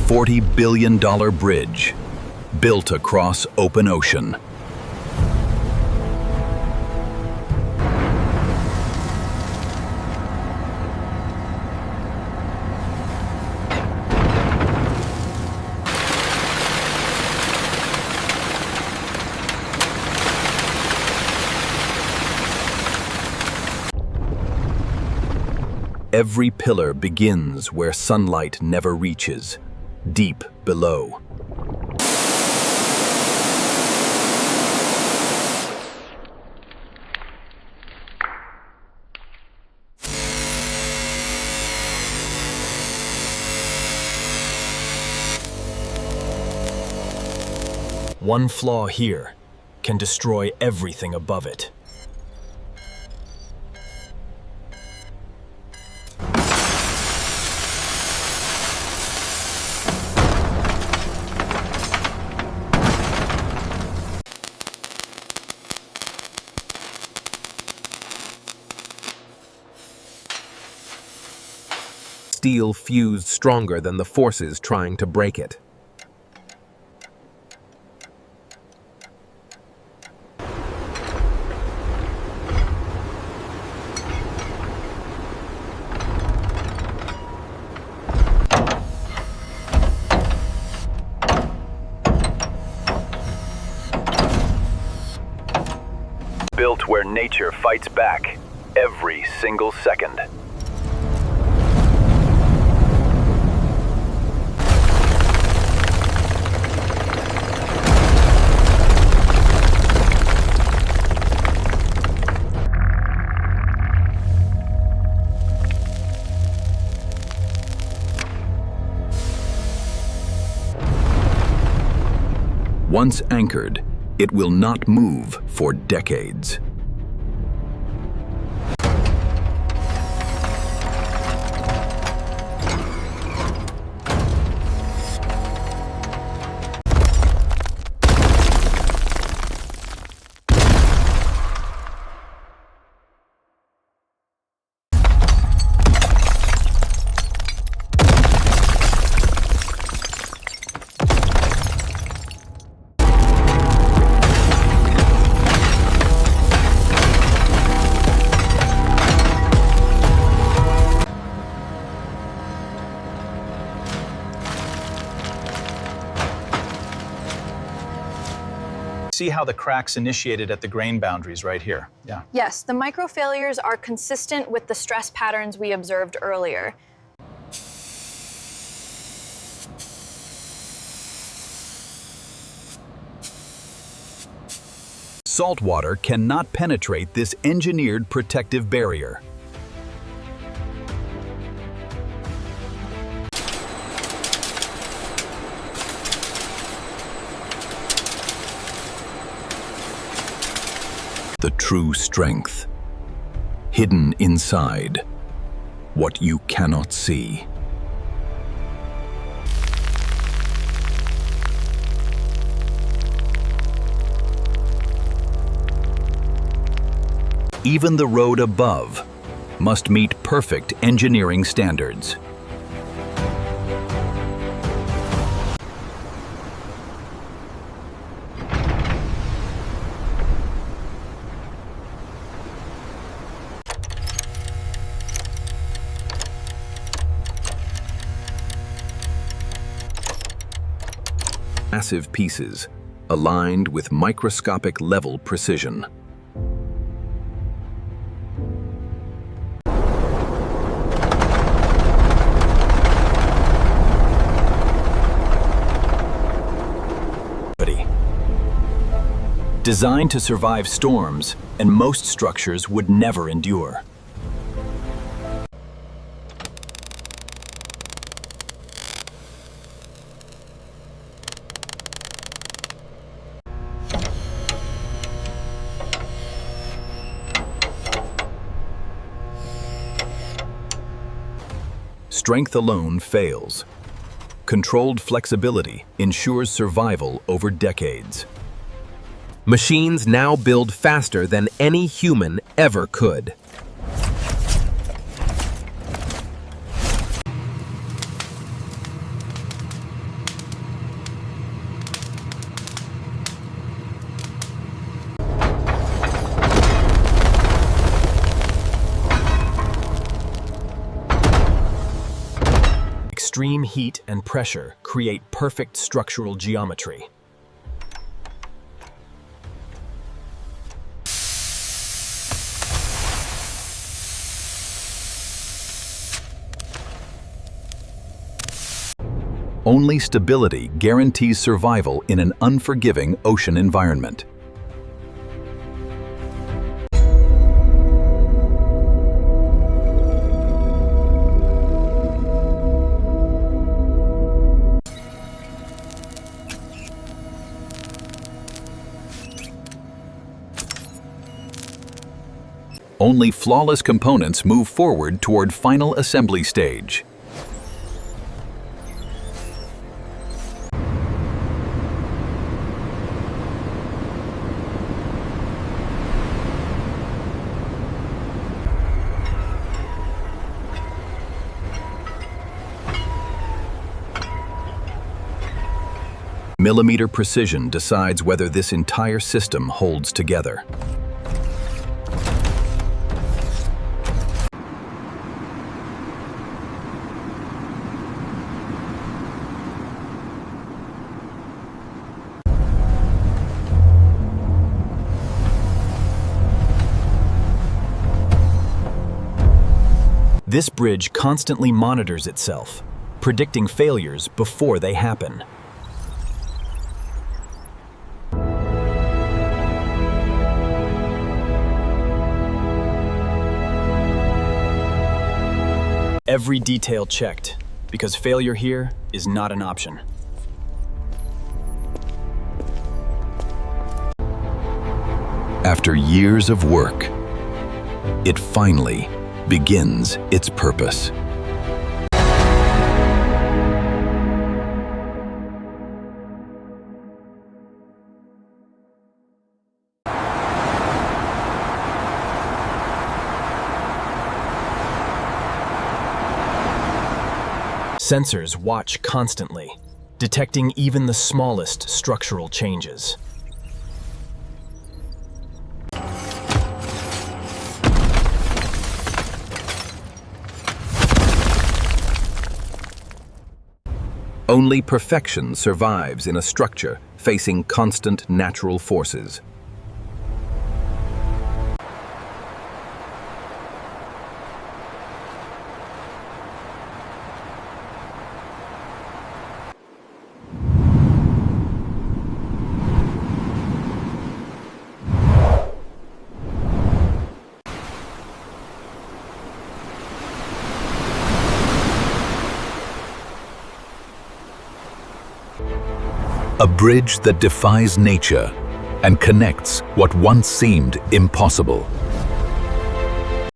$40 billion bridge built across open ocean. Every pillar begins where sunlight never reaches, deep below. One flaw here can destroy everything above it. Steel fused stronger than the forces trying to break it. Built where nature fights back every single second. Once anchored, it will not move for decades. See how the cracks initiated at the grain boundaries right here? Yeah. Yes, the microfailures are consistent with the stress patterns we observed earlier. Salt water cannot penetrate this engineered protective barrier. The true strength, hidden inside what you cannot see. Even the road above must meet perfect engineering standards. Massive pieces, aligned with microscopic level precision. Designed to survive storms, and most structures would never endure. Strength alone fails. Controlled flexibility ensures survival over decades. Machines now build faster than any human ever could. extreme heat and pressure create perfect structural geometry. Only stability guarantees survival in an unforgiving ocean environment. Only flawless components move forward toward final assembly stage. Millimeter precision decides whether this entire system holds together. This bridge constantly monitors itself, predicting failures before they happen. Every detail checked, because failure here is not an option. After years of work, it finally begins its purpose. Sensors watch constantly, detecting even the smallest structural changes. Only perfection survives in a structure facing constant natural forces. A bridge that defies nature and connects what once seemed impossible.